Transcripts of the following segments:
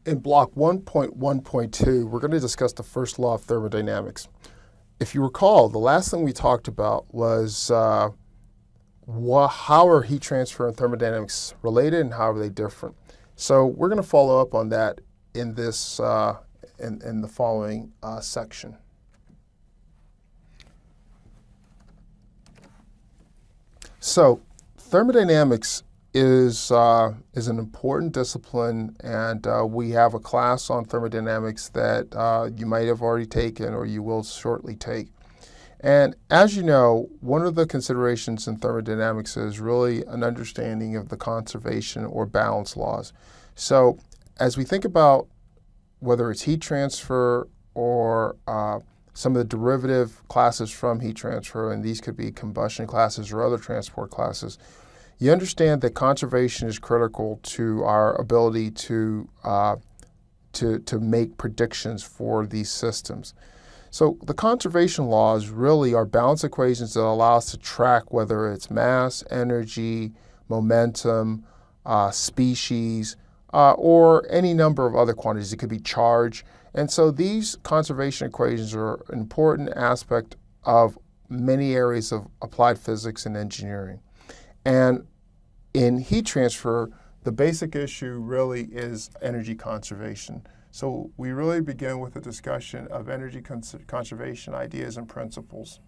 In block 1.1.2, we're going to discuss the first law of thermodynamics. If you recall, the last thing we talked about was how are heat transfer and thermodynamics related and how are they different. So we're going to follow up on that in this in the following section. So thermodynamics is an important discipline, and we have a class on thermodynamics that you might have already taken or you will shortly take. And as you know, one of the considerations in thermodynamics is really an understanding of the conservation or balance laws. So as we think about whether it's heat transfer or some of the derivative classes from heat transfer, and these could be combustion classes or other transport classes, you understand that conservation is critical to our ability to make predictions for these systems. So the conservation laws really are balance equations that allow us to track whether it's mass, energy, momentum, species, or any number of other quantities. It could be charge. And so these conservation equations are an important aspect of many areas of applied physics and engineering. And in heat transfer, the basic issue really is energy conservation. So we really begin with a discussion of energy conservation ideas and principles.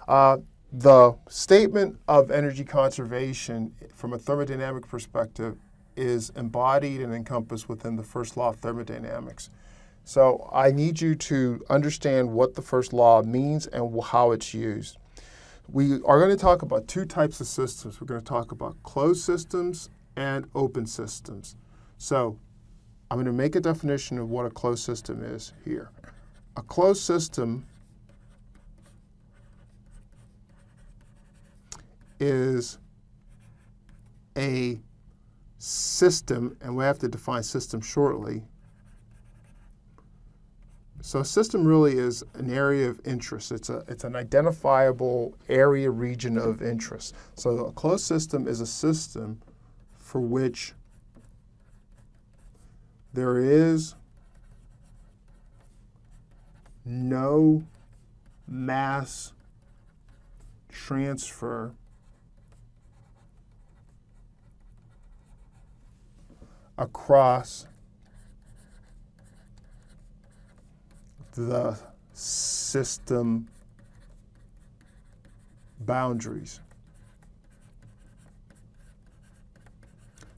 The statement of energy conservation from a thermodynamic perspective is embodied and encompassed within the first law of thermodynamics. So I need you to understand what the first law means and how it's used. We are going to talk about two types of systems. We're going to talk about closed systems and open systems. So I'm going to make a definition of what a closed system is here. A closed system is a system, and we have to define system shortly. So a system really is an area of interest. It's an identifiable area, region of interest. So a closed system is a system for which there is no mass transfer across the system boundaries.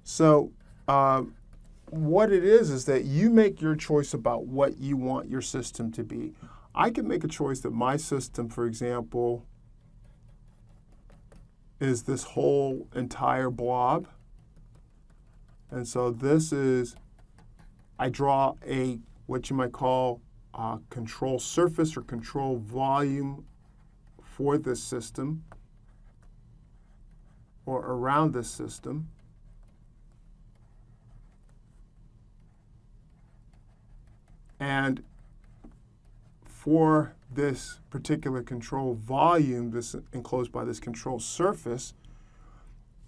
So what it is that you make your choice about what you want your system to be. I can make a choice that my system, for example, is this whole entire blob. And so this is, I draw a, what you might call control surface or control volume for this system or around this system. And for this particular control volume, this enclosed by this control surface,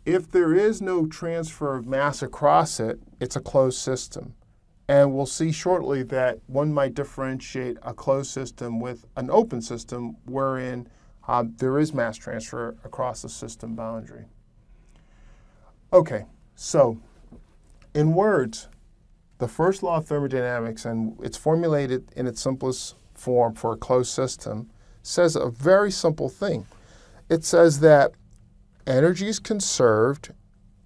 if there is no transfer of mass across it, it's a closed system. And we'll see shortly that one might differentiate a closed system with an open system wherein there is mass transfer across the system boundary. Okay, so in words, the first law of thermodynamics, and it's formulated in its simplest form for a closed system, says a very simple thing. It says that energy is conserved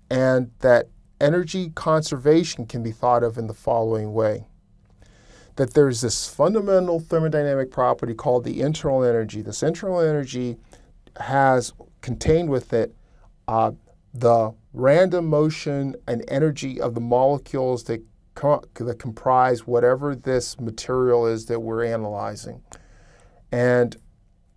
and that energy conservation can be thought of in the following way. That there's this fundamental thermodynamic property called the internal energy. This internal energy has contained with it the random motion and energy of the molecules that comprise whatever this material is that we're analyzing. And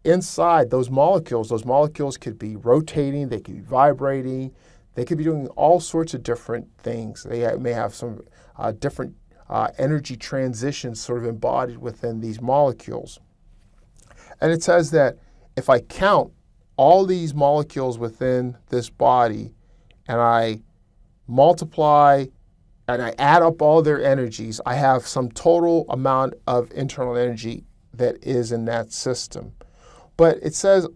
inside those molecules could be rotating, they could be vibrating, they could be doing all sorts of different things. They may have some different energy transitions sort of embodied within these molecules. And it says that if I count all these molecules within this body and I multiply and I add up all their energies, I have some total amount of internal energy that is in that system. But it says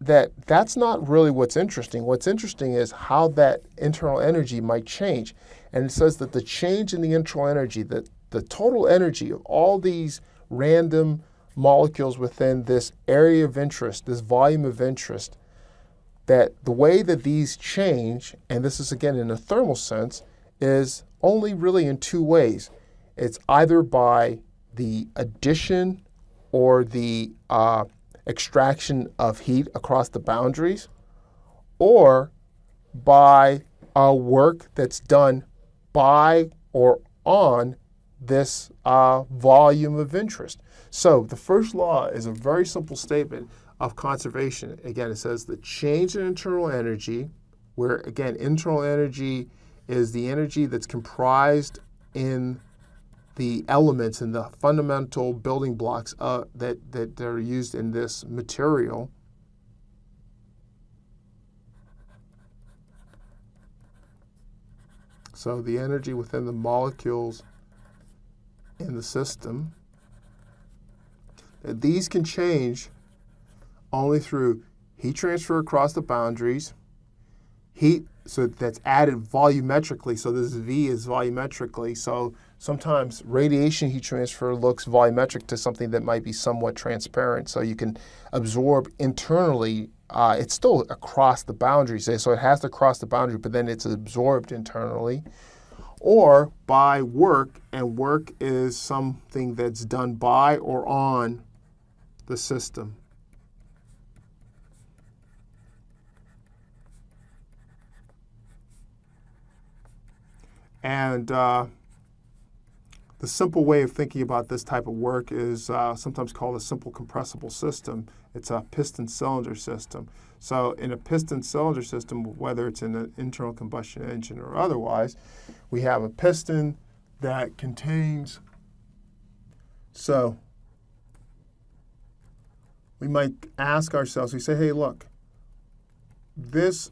that that's not really what's interesting. What's interesting is how that internal energy might change. And it says that the change in the internal energy, that the total energy of all these random molecules within this area of interest, this volume of interest, that the way that these change, and this is again in a thermal sense, is only really in two ways. It's either by the addition or the extraction of heat across the boundaries, or by work that's done by or on this volume of interest. So the first law is a very simple statement of conservation. Again, it says the change in internal energy, where again, internal energy is the energy that's comprised in the elements and the fundamental building blocks that are used in this material. So the energy within the molecules in the system, these can change only through heat transfer across the boundaries, heat, so that's added volumetrically, so this V is volumetrically, so sometimes radiation heat transfer looks volumetric to something that might be somewhat transparent, so you can absorb internally. It's still across the boundaries, so it has to cross the boundary, but then it's absorbed internally. Or by work, and work is something that's done by or on the system. And the simple way of thinking about this type of work is sometimes called a simple compressible system. It's a piston cylinder system. So in a piston cylinder system, whether it's in an internal combustion engine or otherwise, we have a piston that contains, so we might ask ourselves, we say, hey, look, this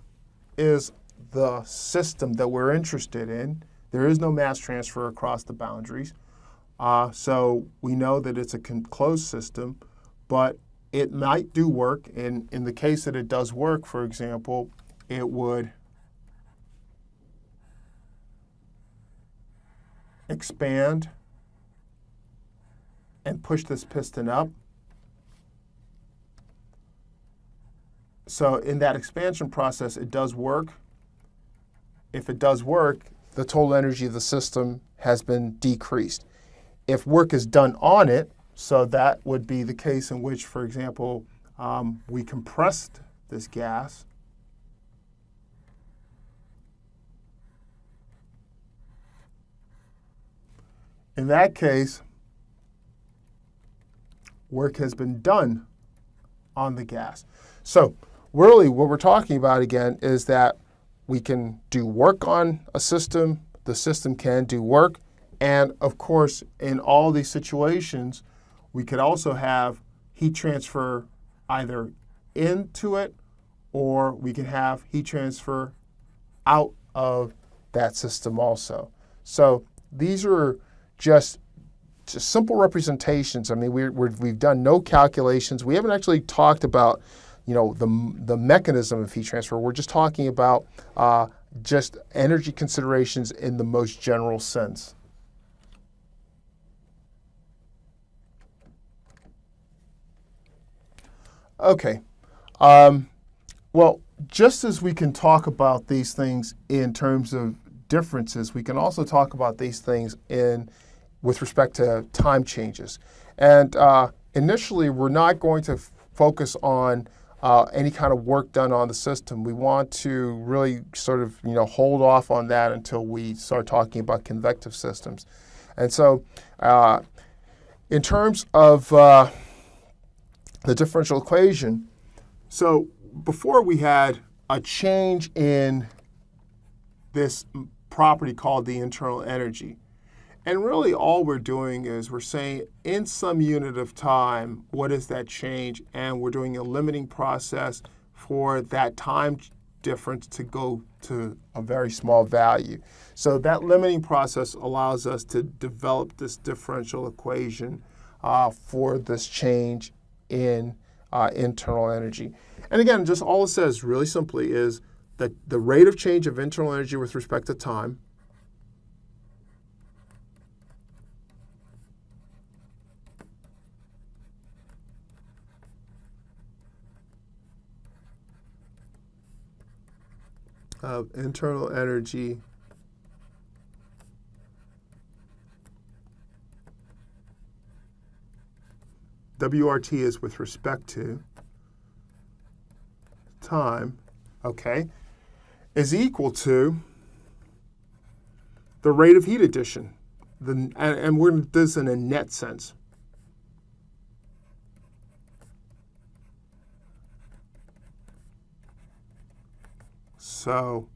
is the system that we're interested in. There is no mass transfer across the boundaries. So we know that it's a closed system, but it might do work. And in the case that it does work, for example, it would expand and push this piston up. So in that expansion process, it does work. If it does work, the total energy of the system has been decreased. If work is done on it, so that would be the case in which, for example, we compressed this gas. In that case, work has been done on the gas. So really what we're talking about again is that we can do work on a system, the system can do work, and of course in all these situations we could also have heat transfer either into it or we can have heat transfer out of that system also. So these are just simple representations. I mean, we've done no calculations. We haven't actually talked about, you know, the mechanism of heat transfer. We're just talking about just energy considerations in the most general sense. Okay. Well, just as we can talk about these things in terms of differences, we can also talk about these things with respect to time changes. And initially, we're not going to focus on any kind of work done on the system. We want to really sort of, you know, hold off on that until we start talking about convective systems. And so in terms of the differential equation, so before we had a change in this property called the internal energy. And really all we're doing is we're saying in some unit of time, what is that change? And we're doing a limiting process for that time difference to go to a very small value. So that limiting process allows us to develop this differential equation for this change in internal energy. And again, just all it says really simply is that the rate of change of internal energy with respect to time of internal energy WRT is with respect to time, okay, is equal to the rate of heat addition. And we're going to do this in a net sense. So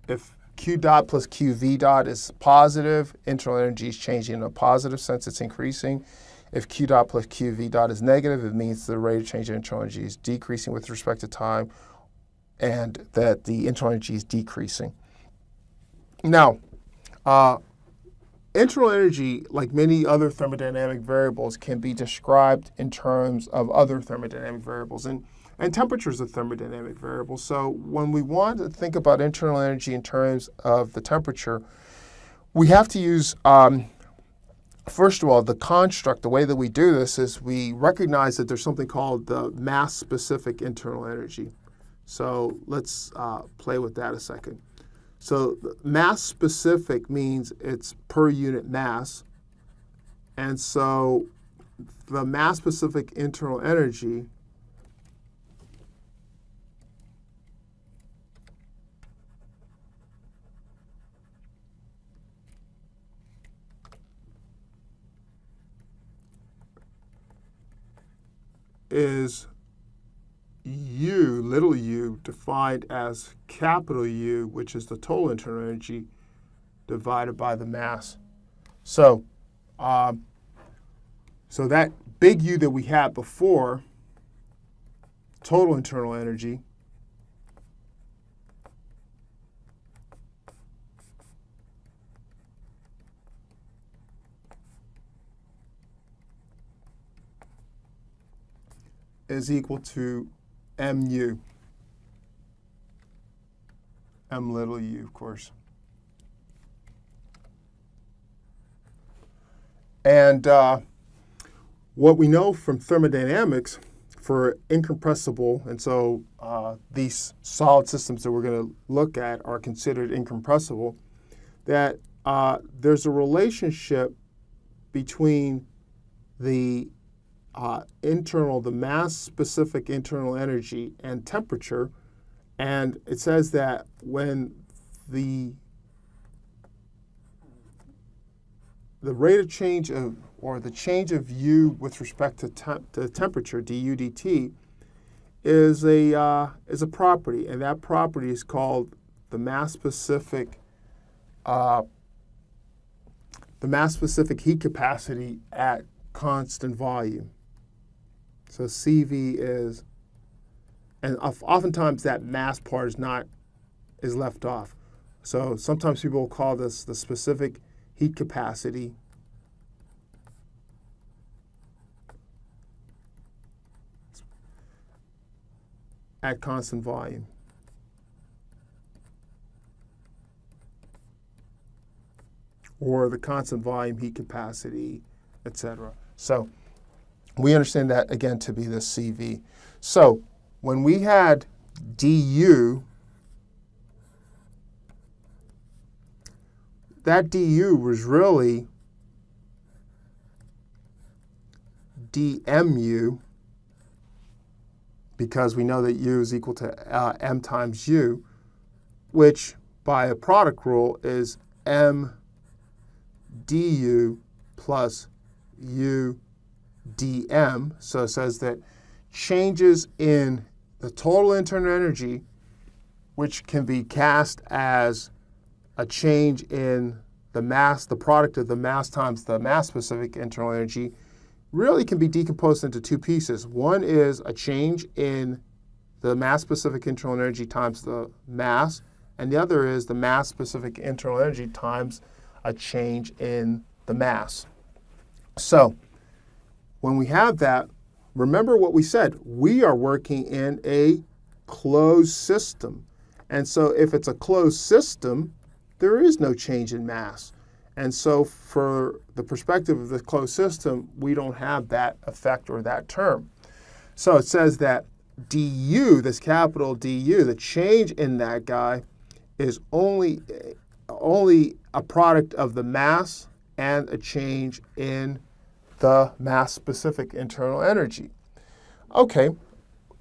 if Q dot plus QV dot is positive, internal energy is changing in a positive sense, it's increasing. If Q dot plus QV dot is negative, it means the rate of change in internal energy is decreasing with respect to time and that the internal energy is decreasing. Now, internal energy, like many other thermodynamic variables, can be described in terms of other thermodynamic variables. And temperature is a thermodynamic variable. So when we want to think about internal energy in terms of the temperature, we have to use, first of all, the construct. The way that we do this is we recognize that there's something called the mass-specific internal energy. So let's play with that a second. So mass-specific means it's per unit mass. And so the mass-specific internal energy is U, little u, defined as capital U, which is the total internal energy, divided by the mass. So, so that big U that we had before, total internal energy, is equal to mu, m little u, of course. And what we know from thermodynamics for incompressible, and so these solid systems that we're going to look at are considered incompressible, that there's a relationship between the the mass-specific internal energy and temperature, and it says that when the rate of change of, or the change of U with respect to temperature, du dt, is a property, and that property is called the mass-specific heat capacity at constant volume. So CV is, and oftentimes that mass part is left off. So sometimes people will call this the specific heat capacity at constant volume. Or the constant volume heat capacity, etc. So we understand that, again, to be the CV. So when we had du, that du was really dmu, because we know that u is equal to m times u, which by a product rule is m du plus u dm. So it says that changes in the total internal energy, which can be cast as a change in the mass, the product of the mass times the mass-specific internal energy, really can be decomposed into two pieces. One is a change in the mass-specific internal energy times the mass, and the other is the mass-specific internal energy times a change in the mass. So when we have that, remember what we said. We are working in a closed system. And so if it's a closed system, there is no change in mass. And so for the perspective of the closed system, we don't have that effect or that term. So it says that du, this capital Du, the change in that guy is only a product of the mass and a change in the mass-specific internal energy. Okay,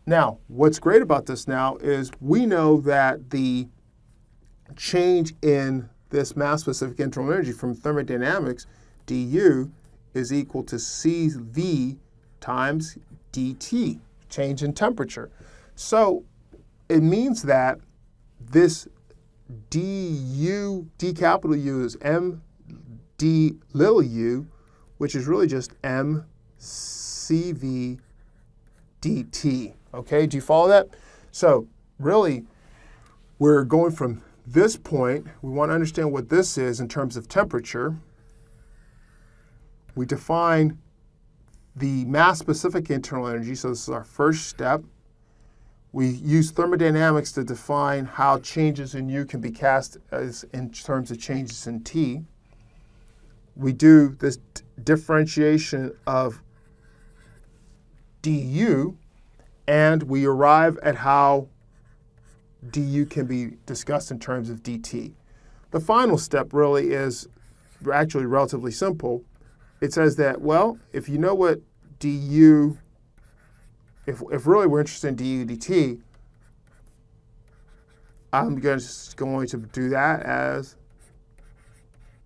now what's great about this now is we know that the change in this mass-specific internal energy from thermodynamics, du, is equal to CV times dt, change in temperature. So it means that this du, d capital U is m d little u, which is really just mCV dt. Okay, do you follow that? So really, we're going from this point. We want to understand what this is in terms of temperature. We define the mass-specific internal energy, so this is our first step. We use thermodynamics to define how changes in U can be cast as in terms of changes in T. We do this differentiation of du, and we arrive at how du can be discussed in terms of dt. The final step really is actually relatively simple. It says that, well, if you know what du, if really we're interested in du dt, I'm just going to do that as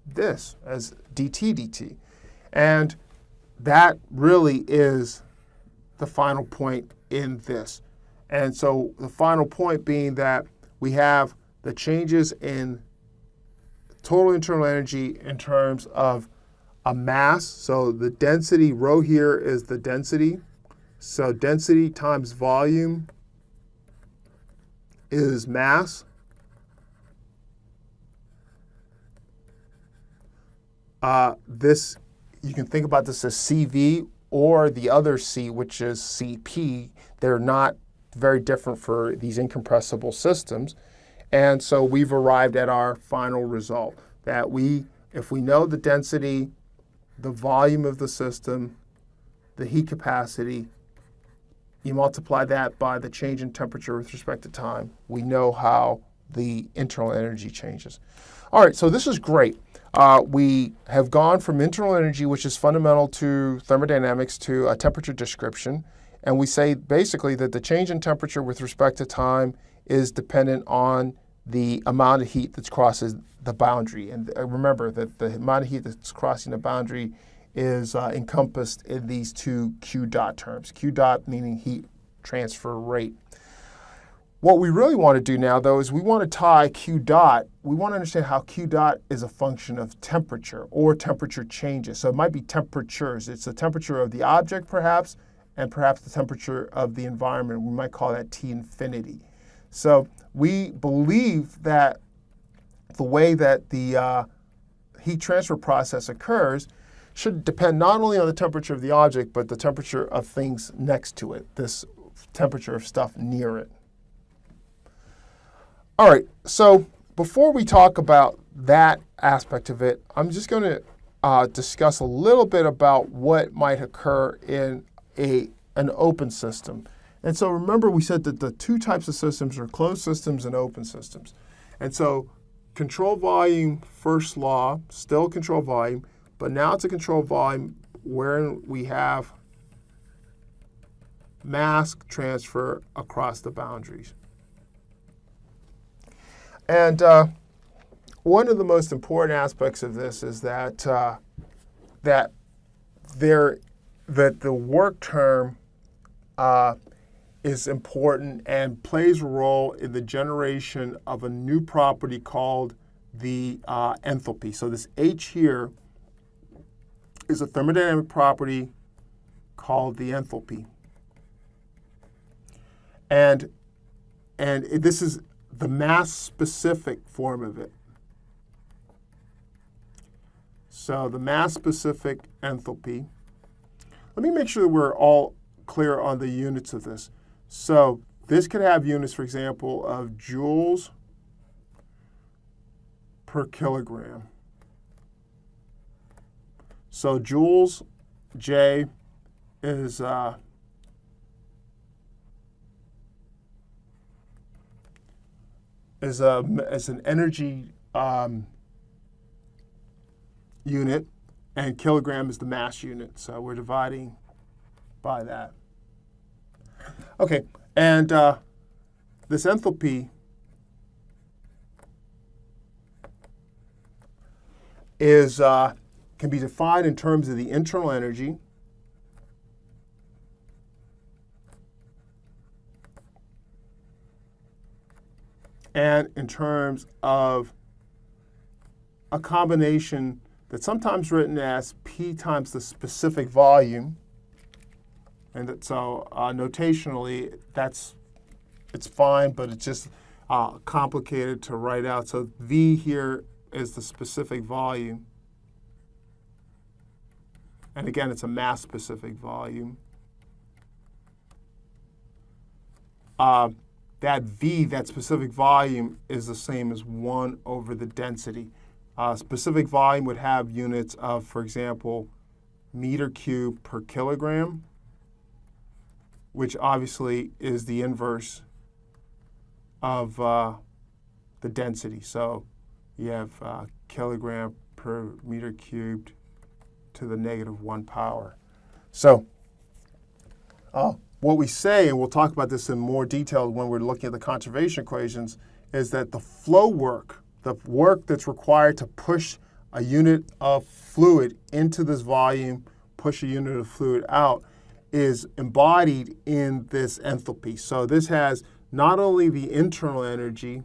this, as dt dt. And that really is the final point in this. And so the final point being that we have the changes in total internal energy in terms of a mass. So the density, rho here is the density. So density times volume is mass. This, you can think about this as CV or the other C, which is CP. They're not very different for these incompressible systems. And so we've arrived at our final result that if we know the density, the volume of the system, the heat capacity, you multiply that by the change in temperature with respect to time, we know how the internal energy changes. All right, so this is great. We have gone from internal energy, which is fundamental to thermodynamics, to a temperature description. And we say basically that the change in temperature with respect to time is dependent on the amount of heat that crosses the boundary. And remember that the amount of heat that's crossing the boundary is encompassed in these two Q dot terms. Q dot meaning heat transfer rate. What we really want to do now, though, is we want to tie Q dot. We want to understand how Q dot is a function of temperature or temperature changes. So it might be temperatures. It's the temperature of the object, perhaps, and perhaps the temperature of the environment. We might call that T infinity. So we believe that the way that the heat transfer process occurs should depend not only on the temperature of the object, but the temperature of things next to it, this temperature of stuff near it. All right, so before we talk about that aspect of it, I'm just going to discuss a little bit about what might occur in an open system. And so remember we said that the two types of systems are closed systems and open systems. And so control volume, first law, still control volume, but now it's a control volume wherein we have mass transfer across the boundaries. And one of the most important aspects of this is that that the work term is important and plays a role in the generation of a new property called the enthalpy. So this H here is a thermodynamic property called the enthalpy. And this is the mass-specific form of it. So the mass-specific enthalpy. Let me make sure that we're all clear on the units of this. So this could have units, for example, of joules per kilogram. So joules, J, is an energy unit, and kilogram is the mass unit. So we're dividing by that. Okay, and this enthalpy is can be defined in terms of the internal energy and in terms of a combination that's sometimes written as P times the specific volume. And that, so notationally, it's fine, but it's just complicated to write out. So V here is the specific volume. And again, it's a mass-specific volume. That V, that specific volume, is the same as 1 over the density. Specific volume would have units of, for example, meter cubed per kilogram, which obviously is the inverse of the density. So you have kilogram per meter cubed to the -1 power. So what we say, and we'll talk about this in more detail when we're looking at the conservation equations, is that the flow work, the work that's required to push a unit of fluid into this volume, push a unit of fluid out, is embodied in this enthalpy. So this has not only the internal energy,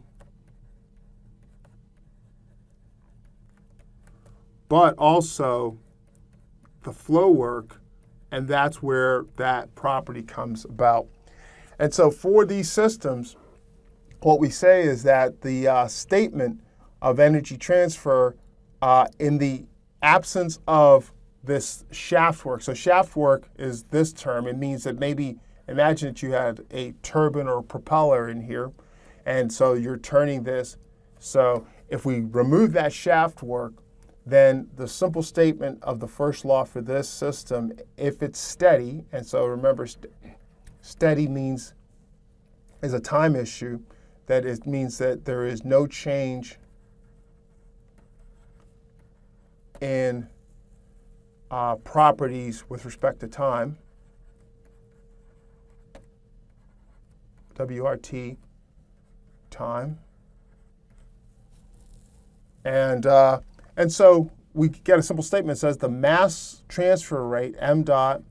but also the flow work, and that's where that property comes about. And so for these systems, what we say is that the statement of energy transfer in the absence of this shaft work. So shaft work is this term. It means that maybe imagine that you had a turbine or a propeller in here, and so you're turning this. So if we remove that shaft work, then the simple statement of the first law for this system, if it's steady, and so remember, steady means is a time issue, that it means that there is no change in properties with respect to time, WRT, time. And so we get a simple statement that says the mass transfer rate, m dot,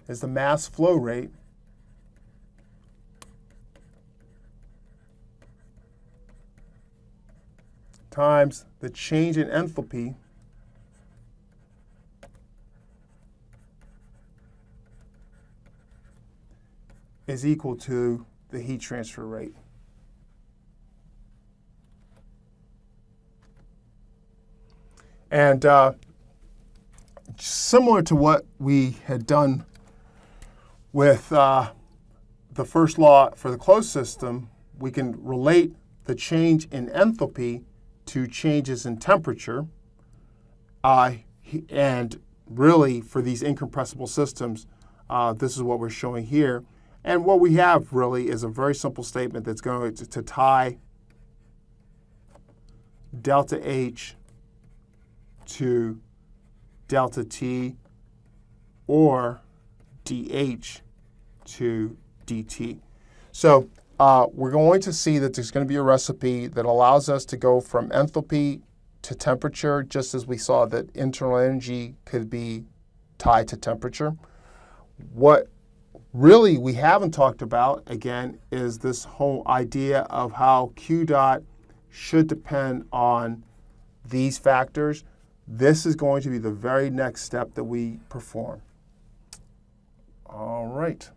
is the mass flow rate times the change in enthalpy is equal to the heat transfer rate. And similar to what we had done with the first law for the closed system, we can relate the change in enthalpy to changes in temperature. And really, for these incompressible systems, this is what we're showing here. And what we have really is a very simple statement that's going to tie delta H to delta T, or dH to dt. So we're going to see that there's going to be a recipe that allows us to go from enthalpy to temperature, just as we saw that internal energy could be tied to temperature. What really we haven't talked about, again, is this whole idea of how Q dot should depend on these factors. This is going to be the very next step that we perform. All right.